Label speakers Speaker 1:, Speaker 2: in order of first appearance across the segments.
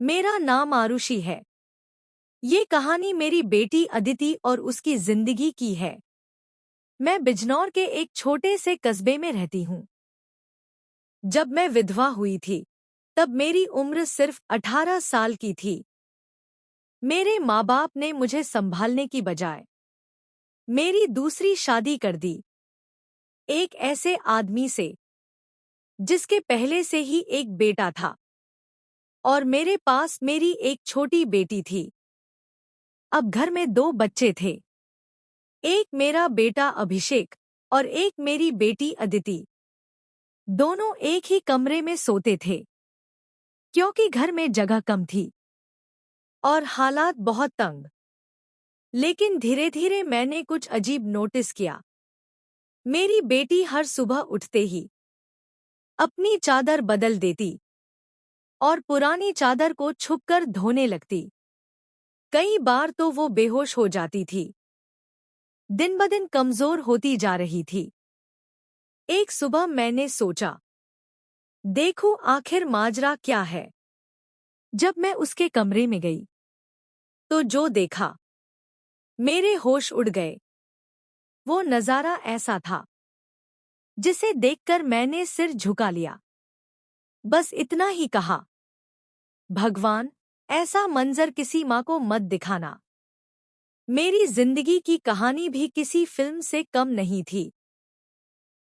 Speaker 1: मेरा नाम आरुषि है। ये कहानी मेरी बेटी अदिति और उसकी जिंदगी की है। मैं बिजनौर के एक छोटे से कस्बे में रहती हूँ। जब मैं विधवा हुई थी, तब मेरी उम्र सिर्फ 18 साल की थी। मेरे माँ बाप ने मुझे संभालने की बजाय मेरी दूसरी शादी कर दी, एक ऐसे आदमी से जिसके पहले से ही एक बेटा था और मेरे पास मेरी एक छोटी बेटी थी। अब घर में 2 बच्चे थे, एक मेरा बेटा अभिषेक और एक मेरी बेटी अदिति। दोनों एक ही कमरे में सोते थे क्योंकि घर में जगह कम थी और हालात बहुत तंग। लेकिन धीरे धीरे मैंने कुछ अजीब नोटिस किया। मेरी बेटी हर सुबह उठते ही अपनी चादर बदल देती और पुरानी चादर को छुपकर धोने लगती। कई बार तो वो बेहोश हो जाती थी। दिन ब दिन कमजोर होती जा रही थी। एक सुबह मैंने सोचा, देखूं आखिर माजरा क्या है। जब मैं उसके कमरे में गई तो जो देखा, मेरे होश उड़ गए। वो नजारा ऐसा था जिसे देखकर मैंने सिर झुका लिया। बस इतना ही कहा, भगवान, ऐसा मंजर किसी माँ को मत दिखाना। मेरी जिंदगी की कहानी भी किसी फिल्म से कम नहीं थी।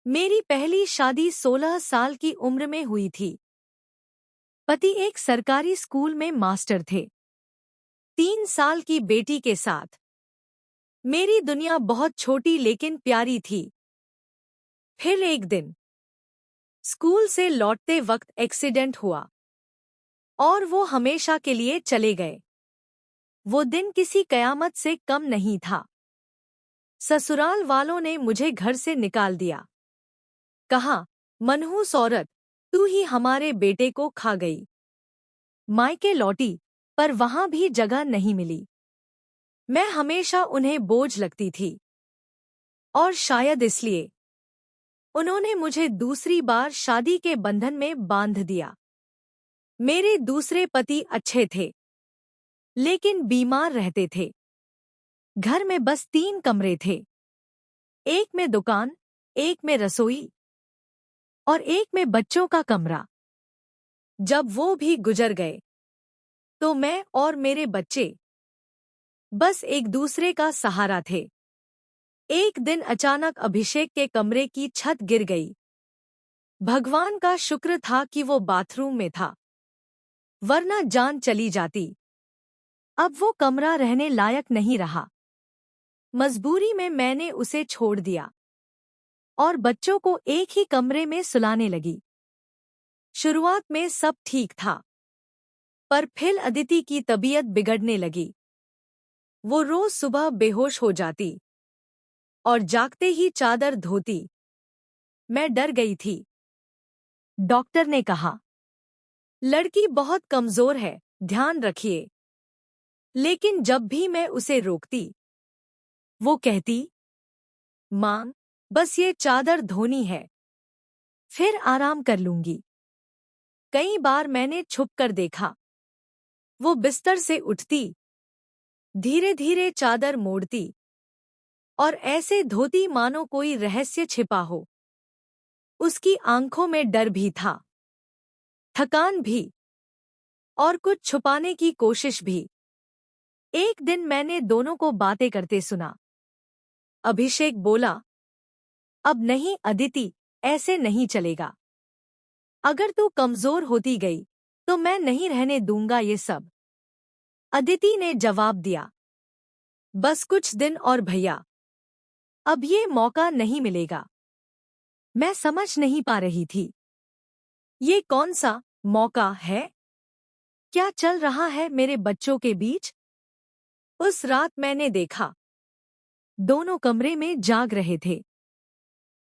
Speaker 1: मेरी पहली शादी 16 साल की उम्र में हुई थी। पति एक सरकारी स्कूल में मास्टर थे। 3 साल की बेटी के साथ मेरी दुनिया बहुत छोटी लेकिन प्यारी थी। फिर एक दिन स्कूल से लौटते वक्त एक्सीडेंट हुआ और वो हमेशा के लिए चले गए। वो दिन किसी कयामत से कम नहीं था। ससुराल वालों ने मुझे घर से निकाल दिया। कहा, मनहूस औरत, तू ही हमारे बेटे को खा गई। मायके लौटी, पर वहां भी जगह नहीं मिली। मैं हमेशा उन्हें बोझ लगती थी और शायद इसलिए उन्होंने मुझे दूसरी बार शादी के बंधन में बांध दिया। मेरे दूसरे पति अच्छे थे, लेकिन बीमार रहते थे। घर में बस 3 कमरे थे, एक में दुकान, एक में रसोई और एक में बच्चों का कमरा। जब वो भी गुजर गए तो मैं और मेरे बच्चे बस एक दूसरे का सहारा थे। एक दिन अचानक अभिषेक के कमरे की छत गिर गई। भगवान का शुक्र था कि वो बाथरूम में था, वरना जान चली जाती। अब वो कमरा रहने लायक नहीं रहा। मजबूरी में मैंने उसे छोड़ दिया और बच्चों को एक ही कमरे में सुलाने लगी। शुरुआत में सब ठीक था, पर फिर अदिति की तबीयत बिगड़ने लगी। वो रोज सुबह बेहोश हो जाती और जागते ही चादर धोती। मैं डर गई थी। डॉक्टर ने कहा, लड़की बहुत कमजोर है, ध्यान रखिए। लेकिन जब भी मैं उसे रोकती, वो कहती, मां, बस ये चादर धोनी है, फिर आराम कर लूंगी। कई बार मैंने छुपकर देखा। वो बिस्तर से उठती, धीरे धीरे चादर मोड़ती और ऐसे धोती मानो कोई रहस्य छिपा हो। उसकी आंखों में डर भी था, थकान भी और कुछ छुपाने की कोशिश भी। एक दिन मैंने दोनों को बातें करते सुना। अभिषेक बोला, अब नहीं अदिति, ऐसे नहीं चलेगा। अगर तू कमजोर होती गई तो मैं नहीं रहने दूंगा ये सब। अदिति ने जवाब दिया, बस कुछ दिन और भैया, अब ये मौका नहीं मिलेगा। मैं समझ नहीं पा रही थी, ये कौन सा मौका है? क्या चल रहा है मेरे बच्चों के बीच? उस रात मैंने देखा, दोनों कमरे में जाग रहे थे,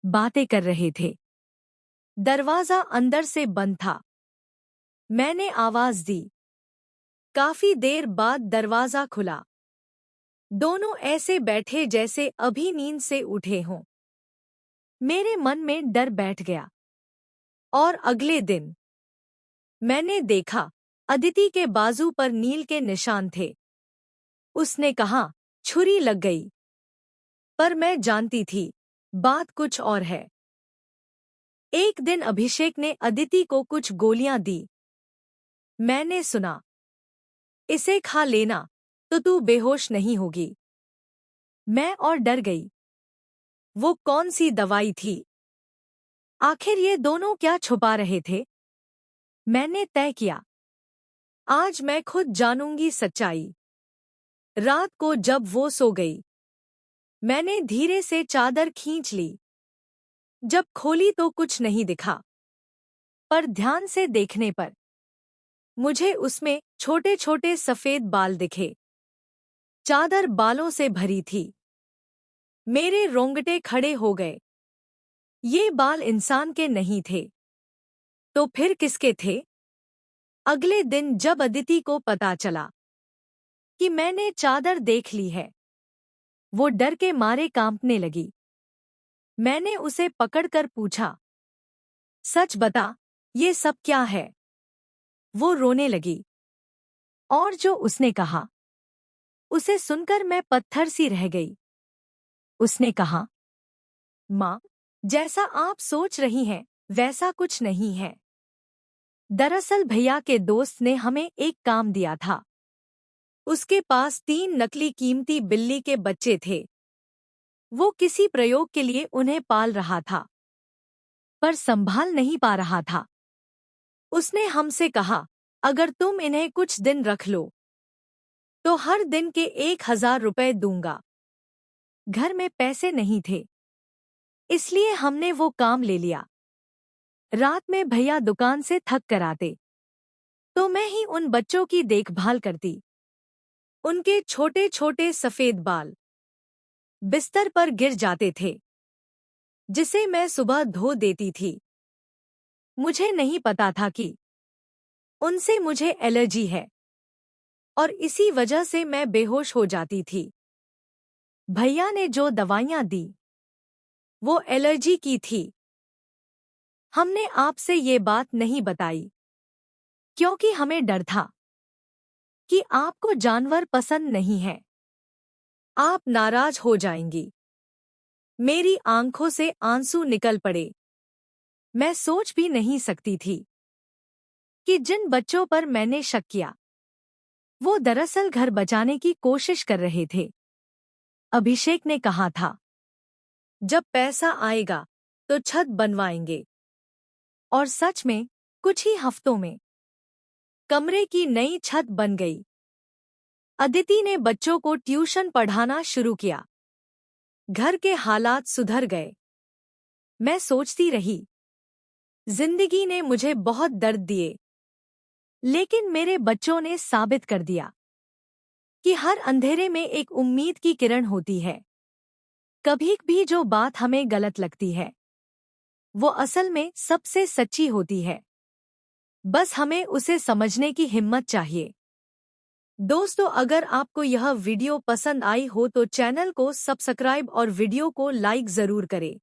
Speaker 1: बातें कर रहे थे। दरवाजा अंदर से बंद था। मैंने आवाज दी। काफी देर बाद दरवाजा खुला। दोनों ऐसे बैठे जैसे अभी नींद से उठे हों। मेरे मन में डर बैठ गया। और अगले दिन मैंने देखा अदिति के बाजू पर नील के निशान थे। उसने कहा, छुरी लग गई। पर मैं जानती थी, बात कुछ और है। एक दिन अभिषेक ने अदिति को कुछ गोलियां दी। मैंने सुना, इसे खा लेना तो तू बेहोश नहीं होगी। मैं और डर गई। वो कौन सी दवाई थी? आखिर ये दोनों क्या छुपा रहे थे? मैंने तय किया, आज मैं खुद जानूंगी सच्चाई। रात को जब वो सो गई, मैंने धीरे से चादर खींच ली। जब खोली तो कुछ नहीं दिखा, पर ध्यान से देखने पर मुझे उसमें छोटे छोटे सफेद बाल दिखे। चादर बालों से भरी थी। मेरे रोंगटे खड़े हो गए। ये बाल इंसान के नहीं थे, तो फिर किसके थे? अगले दिन जब अदिति को पता चला कि मैंने चादर देख ली है, वो डर के मारे कांपने लगी। मैंने उसे पकड़कर पूछा, सच बता, ये सब क्या है? वो रोने लगी। और जो उसने कहा, उसे सुनकर मैं पत्थर सी रह गई। उसने कहा, माँ, जैसा आप सोच रही हैं, वैसा कुछ नहीं है। दरअसल भैया के दोस्त ने हमें एक काम दिया था। उसके पास 3 नकली कीमती बिल्ली के बच्चे थे। वो किसी प्रयोग के लिए उन्हें पाल रहा था, पर संभाल नहीं पा रहा था। उसने हमसे कहा, अगर तुम इन्हें कुछ दिन रख लो, तो हर दिन के 1000 रुपए दूंगा। घर में पैसे नहीं थे, इसलिए हमने वो काम ले लिया। रात में भैया दुकान से थक कर आते, तो मैं ही उन बच्चों की देखभाल करती। उनके छोटे छोटे सफेद बाल बिस्तर पर गिर जाते थे, जिसे मैं सुबह धो देती थी। मुझे नहीं पता था कि उनसे मुझे एलर्जी है, और इसी वजह से मैं बेहोश हो जाती थी। भैया ने जो दवाइयां दी, वो एलर्जी की थी। हमने आपसे ये बात नहीं बताई, क्योंकि हमें डर था कि आपको जानवर पसंद नहीं है, आप नाराज हो जाएंगी। मेरी आंखों से आंसू निकल पड़े। मैं सोच भी नहीं सकती थी कि जिन बच्चों पर मैंने शक किया, वो दरअसल घर बचाने की कोशिश कर रहे थे। अभिषेक ने कहा था, जब पैसा आएगा तो छत बनवाएंगे। और सच में कुछ ही हफ्तों में कमरे की नई छत बन गई। अदिति ने बच्चों को ट्यूशन पढ़ाना शुरू किया। घर के हालात सुधर गए। मैं सोचती रही, जिंदगी ने मुझे बहुत दर्द दिए, लेकिन मेरे बच्चों ने साबित कर दिया कि हर अंधेरे में एक उम्मीद की किरण होती है। कभी भी जो बात हमें गलत लगती है, वो असल में सबसे सच्ची होती है। बस हमें उसे समझने की हिम्मत चाहिए। दोस्तों, अगर आपको यह वीडियो पसंद आई हो तो चैनल को सब्सक्राइब और वीडियो को लाइक जरूर करें।